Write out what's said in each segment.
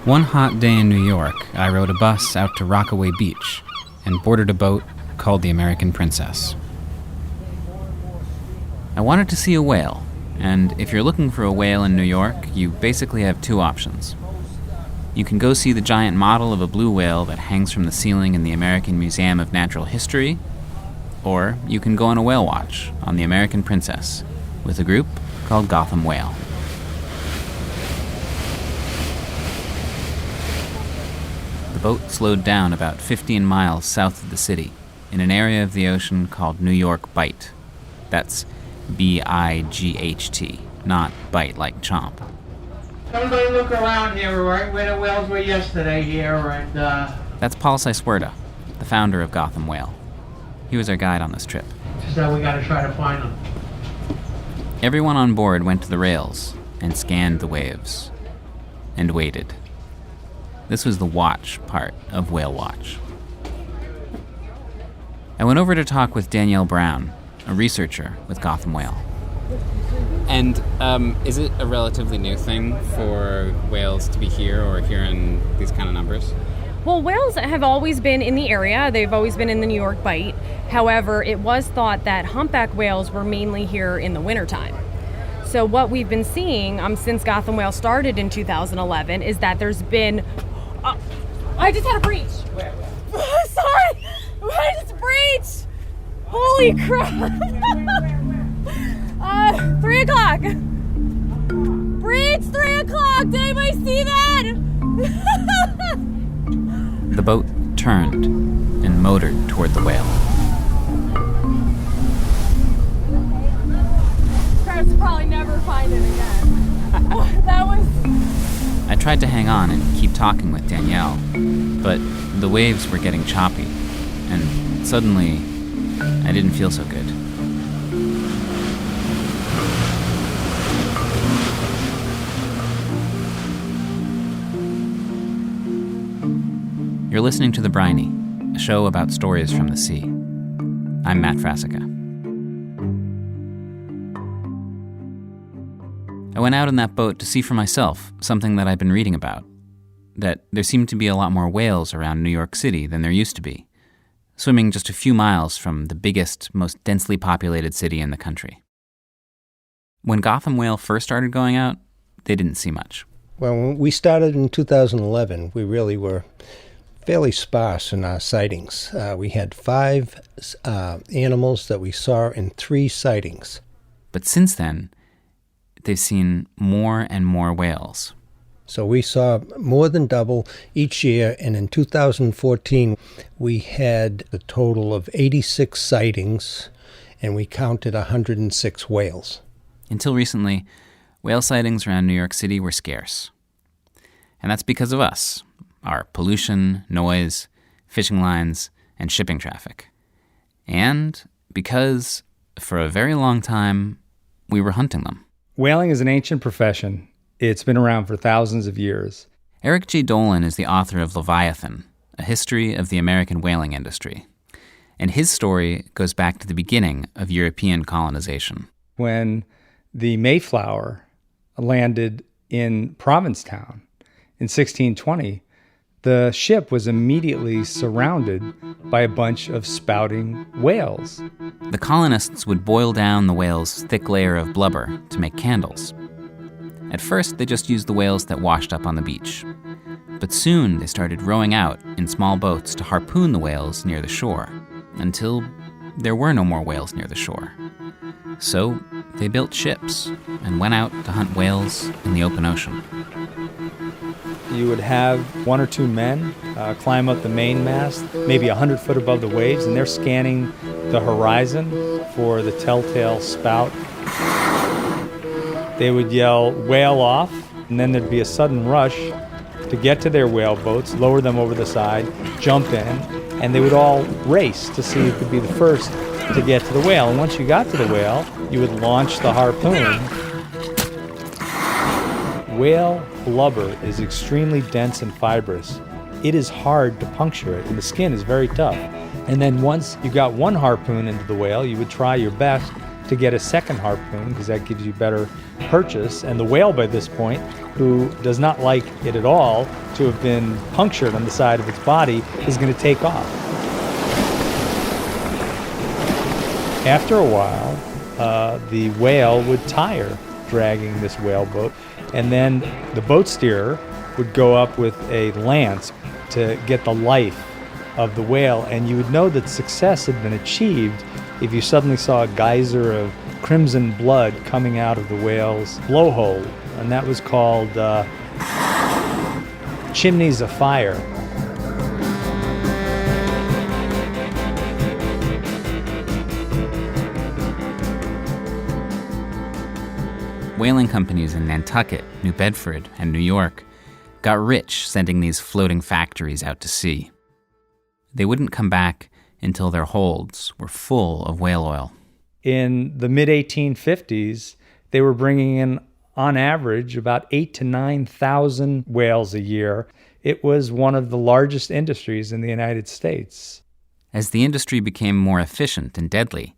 One hot day in New York, I rode a bus out to Rockaway Beach and boarded a boat called the American Princess. I wanted to see a whale, and if you're looking for a whale in New York, you basically have two options. You can go see the giant model of a blue whale that hangs from the ceiling in the American Museum of Natural History, or you can go on a whale watch on the American Princess with a group called Gotham Whale. The boat slowed down about 15 miles south of the city in an area of the ocean called New York Bight. That's B-I-G-H-T, not bite like chomp. Everybody look around here, right where the whales were yesterday here, and That's Paul Siswerda, the founder of Gotham Whale. He was our guide on this trip. so we gotta try to find them. Everyone on board went to the rails and scanned the waves and waited. This was the watch part of Whale Watch. I went over to talk with Danielle Brown, a researcher with Gotham Whale. And is it a relatively new thing for whales to be here or here in these kind of numbers? Well, whales have always been in the area. They've always been in the New York Bight. However, it was thought that humpback whales were mainly here in the wintertime. So what we've been seeing since Gotham Whale started in 2011 is that there's been... I just had a breach. Where? Sorry! I just breached! Holy crap! 3 o'clock! Breach 3 o'clock! Did anybody see that? The boat turned and motored toward the whale. Perhaps probably never find it again. That was... I tried to hang on and keep talking with Danielle, but the waves were getting choppy, and suddenly, I didn't feel so good. You're listening to The Briny, a show about stories from the sea. I'm Matt Frasica. I went out in that boat to see for myself something that I'd been reading about, that there seemed to be a lot more whales around New York City than there used to be, swimming just a few miles from the biggest, most densely populated city in the country. When Gotham Whale first started going out, they didn't see much. Well, when we started in 2011, we really were fairly sparse in our sightings. We had 5 animals that we saw in 3 sightings. But since then, they've seen more and more whales. So we saw more than double each year, and in 2014, we had a total of 86 sightings, and we counted 106 whales. Until recently, whale sightings around New York City were scarce. And that's because of us, our pollution, noise, fishing lines, and shipping traffic. And because, for a very long time, we were hunting them. Whaling is an ancient profession. It's been around for thousands of years. Eric G. Dolan is the author of Leviathan, A History of the American Whaling Industry. And his story goes back to the beginning of European colonization. When the Mayflower landed in Provincetown in 1620, the ship was immediately surrounded by a bunch of spouting whales. The colonists would boil down the whale's thick layer of blubber to make candles. At first, they just used the whales that washed up on the beach. But soon, they started rowing out in small boats to harpoon the whales near the shore, until there were no more whales near the shore. So, they built ships and went out to hunt whales in the open ocean. You would have 1 or 2 men climb up the mainmast, maybe 100 foot above the waves, and they're scanning the horizon for the telltale spout. They would yell, "Whale off," and then there'd be a sudden rush to get to their whale boats, lower them over the side, jump in, and they would all race to see who could be the first to get to the whale. And once you got to the whale, you would launch the harpoon. Whale blubber is extremely dense and fibrous. It is hard to puncture it, and the skin is very tough. And then once you got one harpoon into the whale, you would try your best to get a second harpoon because that gives you better purchase. And the whale by this point, who does not like it at all to have been punctured on the side of its body, is going to take off. After a while, the whale would tire dragging this whaleboat, and then the boat steerer would go up with a lance to get the life of the whale, and you would know that success had been achieved if you suddenly saw a geyser of crimson blood coming out of the whale's blowhole, and that was called chimneys of fire. Whaling companies in Nantucket, New Bedford, and New York got rich sending these floating factories out to sea. They wouldn't come back until their holds were full of whale oil. In the mid-1850s, they were bringing in, on average, about 8,000 to 9,000 whales a year. It was one of the largest industries in the United States. As the industry became more efficient and deadly,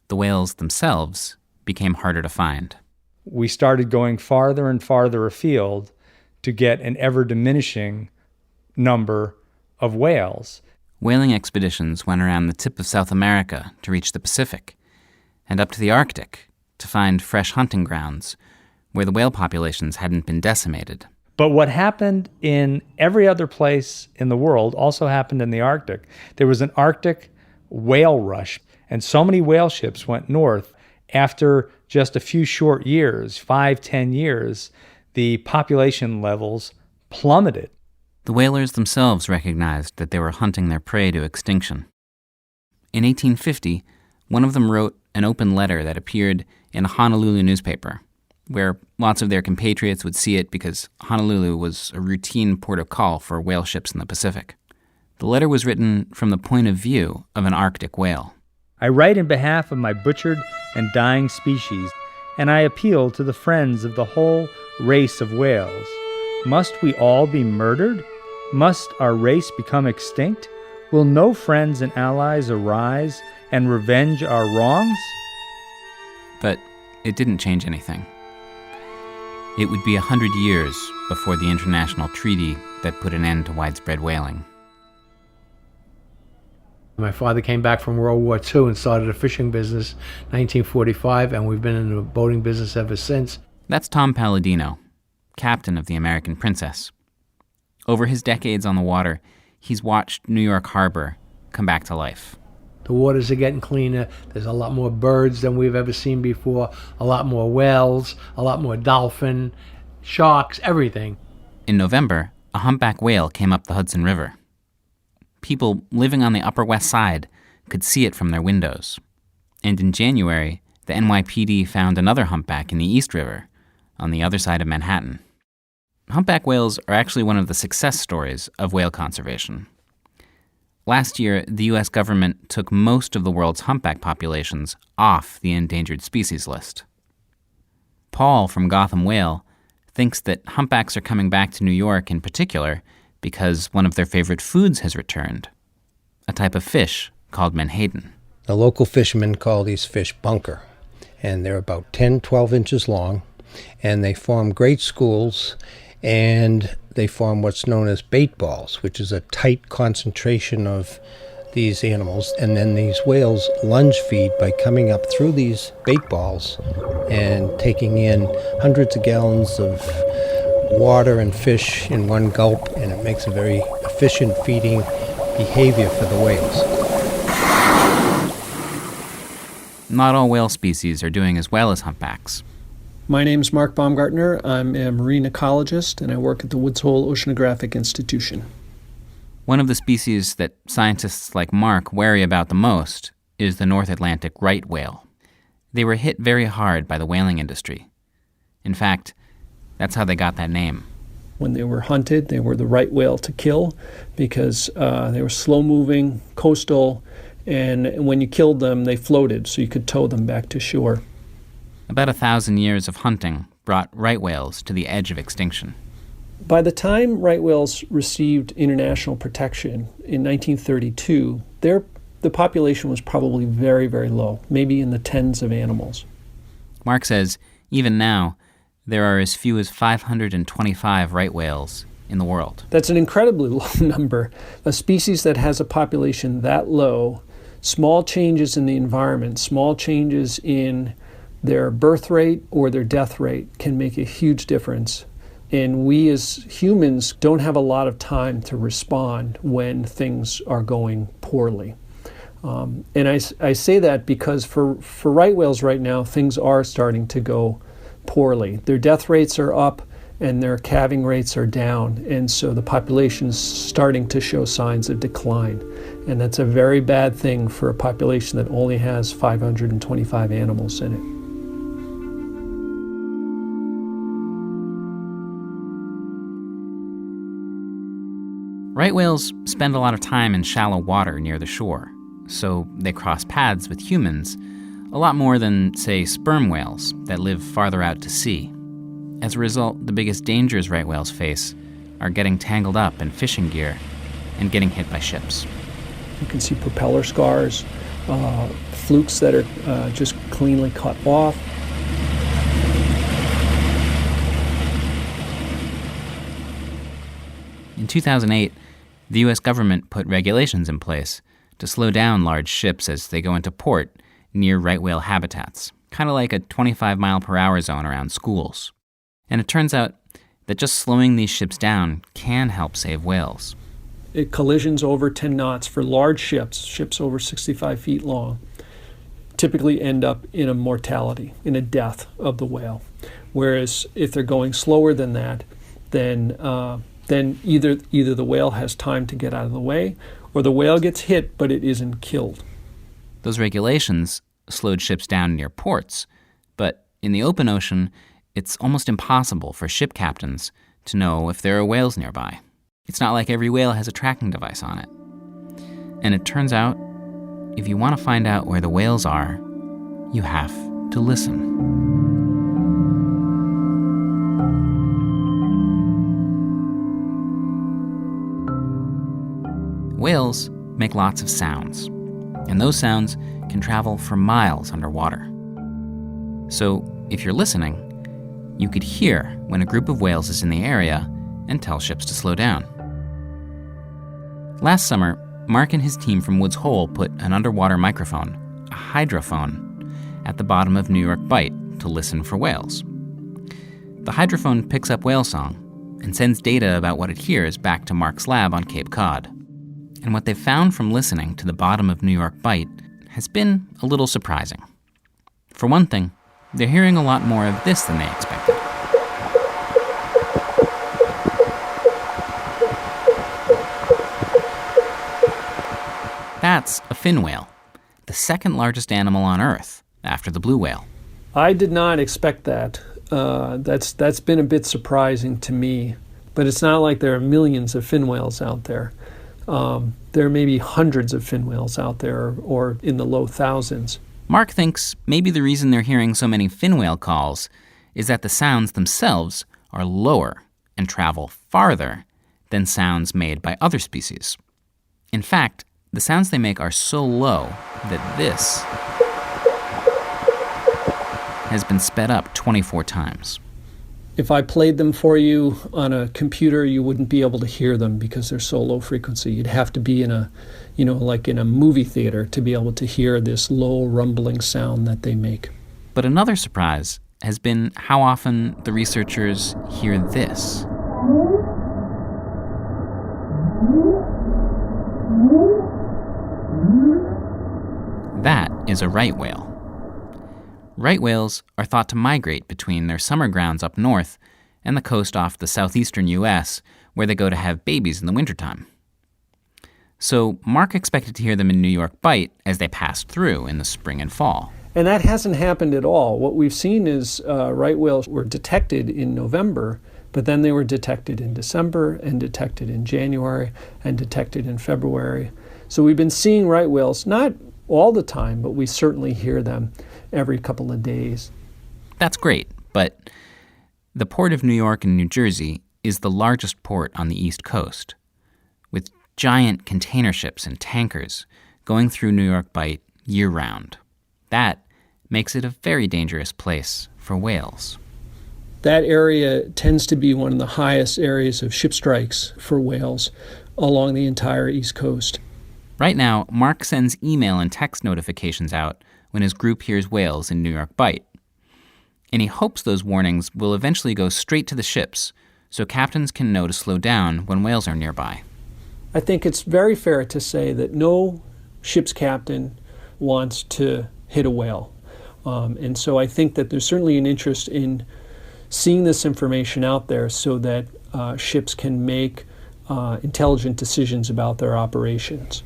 the whales themselves became harder to find. We started going farther and farther afield to get an ever-diminishing number of whales. Whaling expeditions went around the tip of South America to reach the Pacific, and up to the Arctic to find fresh hunting grounds where the whale populations hadn't been decimated. But what happened in every other place in the world also happened in the Arctic. There was an Arctic whale rush, and so many whale ships went north. After just a few short years, 5-10 years, the population levels plummeted. The whalers themselves recognized that they were hunting their prey to extinction. In 1850, one of them wrote an open letter that appeared in a Honolulu newspaper, where lots of their compatriots would see it because Honolulu was a routine port of call for whale ships in the Pacific. The letter was written from the point of view of an Arctic whale. I write in behalf of my butchered and dying species, and I appeal to the friends of the whole race of whales. Must we all be murdered? Must our race become extinct? Will no friends and allies arise and revenge our wrongs? But it didn't change anything. It would be 100 years before the international treaty that put an end to widespread whaling. My father came back from World War II and started a fishing business in 1945, and we've been in the boating business ever since. That's Tom Palladino, captain of the American Princess. Over his decades on the water, he's watched New York Harbor come back to life. The waters are getting cleaner. There's a lot more birds than we've ever seen before, a lot more whales, a lot more dolphin, sharks, everything. In November, a humpback whale came up the Hudson River. People living on the Upper West Side could see it from their windows. And in January, the NYPD found another humpback in the East River, on the other side of Manhattan. Humpback whales are actually one of the success stories of whale conservation. Last year, the U.S. government took most of the world's humpback populations off the endangered species list. Paul from Gotham Whale thinks that humpbacks are coming back to New York in particular because one of their favorite foods has returned, a type of fish called menhaden. The local fishermen call these fish bunker, and they're about 10, 12 inches long, and they form great schools, and they form what's known as bait balls, which is a tight concentration of these animals, and then these whales lunge feed by coming up through these bait balls and taking in hundreds of gallons of water and fish in one gulp, and it makes a very efficient feeding behavior for the whales. Not all whale species are doing as well as humpbacks. My name is Mark Baumgartner. I'm a marine ecologist, and I work at the Woods Hole Oceanographic Institution. One of the species that scientists like Mark worry about the most is the North Atlantic right whale. They were hit very hard by the whaling industry. In fact, that's how they got that name. When they were hunted, they were the right whale to kill because they were slow-moving, coastal, and when you killed them, they floated, so you could tow them back to shore. About 1,000 years of hunting brought right whales to the edge of extinction. By the time right whales received international protection in 1932, their the population was probably very, very low, maybe in the tens of animals. Mark says, even now, there are as few as 525 right whales in the world. That's an incredibly low number. A species that has a population that low, small changes in the environment, small changes in their birth rate or their death rate can make a huge difference. And we as humans don't have a lot of time to respond when things are going poorly. And I say that because for right whales right now, things are starting to go poorly. Their death rates are up and their calving rates are down. And so the population is starting to show signs of decline. And that's a very bad thing for a population that only has 525 animals in it. Right whales spend a lot of time in shallow water near the shore, so they cross paths with humans a lot more than, say, sperm whales that live farther out to sea. As a result, the biggest dangers right whales face are getting tangled up in fishing gear and getting hit by ships. You can see propeller scars, flukes that are just cleanly cut off. In 2008, the U.S. government put regulations in place to slow down large ships as they go into port near right whale habitats, kind of like a 25-mile-per-hour zone around schools. And it turns out that just slowing these ships down can help save whales. Collisions over 10 knots for large ships over 65 feet long, typically end up in a mortality, in a death of the whale. Whereas if they're going slower than that, then either the whale has time to get out of the way, or the whale gets hit but it isn't killed. Those regulations slowed ships down near ports, but in the open ocean, it's almost impossible for ship captains to know if there are whales nearby. It's not like every whale has a tracking device on it. And it turns out, if you want to find out where the whales are, you have to listen. Whales make lots of sounds, and those sounds can travel for miles underwater. So, if you're listening, you could hear when a group of whales is in the area and tell ships to slow down. Last summer, Mark and his team from Woods Hole put an underwater microphone, a hydrophone, at the bottom of New York Bight to listen for whales. The hydrophone picks up whale song and sends data about what it hears back to Mark's lab on Cape Cod. And what they've found from listening to the bottom of New York Bight has been a little surprising. For one thing, they're hearing a lot more of this than they expected. That's a fin whale, the second largest animal on Earth after the blue whale. I did not expect that. That's been a bit surprising to me, but it's not like there are millions of fin whales out there. There may be hundreds of fin whales out there, or in the low thousands. Mark thinks maybe the reason they're hearing so many fin whale calls is that the sounds themselves are lower and travel farther than sounds made by other species. In fact, the sounds they make are so low that this has been sped up 24 times. If I played them for you on a computer, you wouldn't be able to hear them because they're so low frequency. You'd have to be in a, like in a movie theater to be able to hear this low rumbling sound that they make. But another surprise has been how often the researchers hear this. That is a right whale. Right whales are thought to migrate between their summer grounds up north and the coast off the southeastern U.S., where they go to have babies in the wintertime. So Mark expected to hear them in New York Bight as they passed through in the spring and fall. And that hasn't happened at all. What we've seen is right whales were detected in November, but then they were detected in December and detected in January and detected in February. So we've been seeing right whales, not all the time, but we certainly hear them every couple of days. That's great, but the port of New York and New Jersey is the largest port on the East Coast, with giant container ships and tankers going through New York Bight year-round. That makes it a very dangerous place for whales. That area tends to be one of the highest areas of ship strikes for whales along the entire East Coast. Right now, Mark sends email and text notifications out when his group hears whales in New York Bight. And he hopes those warnings will eventually go straight to the ships so captains can know to slow down when whales are nearby. I think it's very fair to say that no ship's captain wants to hit a whale. And so I think that there's certainly an interest in seeing this information out there so that ships can make intelligent decisions about their operations.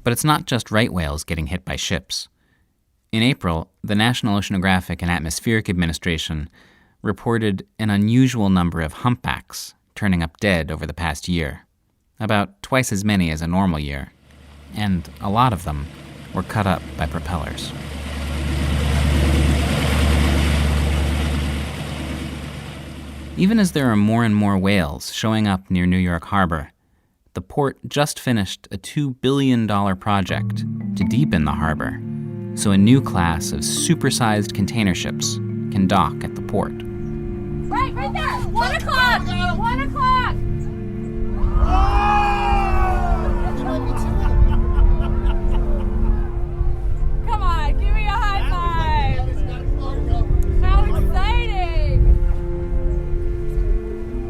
But it's not just right whales getting hit by ships. In April, the National Oceanographic and Atmospheric Administration reported an unusual number of humpbacks turning up dead over the past year, about twice as many as a normal year, and a lot of them were cut up by propellers. Even as there are more and more whales showing up near New York Harbor, the port just finished a $2 billion project to deepen the harbor so a new class of supersized container ships can dock at the port. Right there! 1 o'clock! 1 o'clock! Come on, give me a high five! How exciting!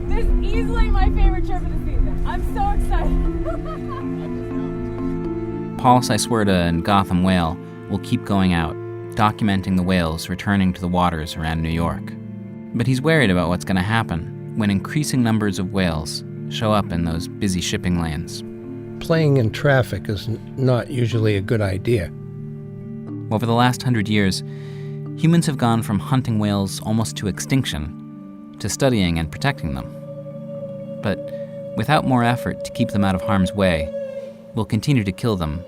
This is easily my favorite trip of the season. I'm so excited. Paul Siswerda and Gotham Whale will keep going out, documenting the whales returning to the waters around New York. But he's worried about what's going to happen when increasing numbers of whales show up in those busy shipping lanes. Playing in traffic is not usually a good idea. Over the last 100 years, humans have gone from hunting whales almost to extinction to studying and protecting them. But without more effort to keep them out of harm's way, we'll continue to kill them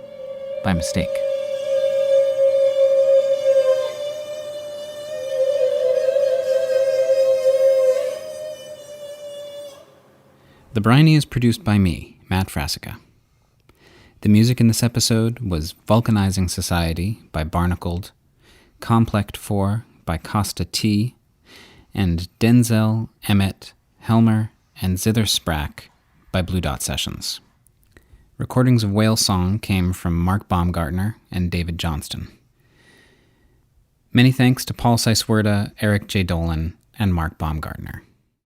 by mistake. The Briny is produced by me, Matt Frasica. The music in this episode was Vulcanizing Society by Barnacled, Complex 4 by Costa T, and Denzel, Emmett, Helmer, and Zither Sprack by Blue Dot Sessions. Recordings of Whale Song came from Mark Baumgartner and David Johnston. Many thanks to Paul Siswerda, Eric J. Dolan, and Mark Baumgartner.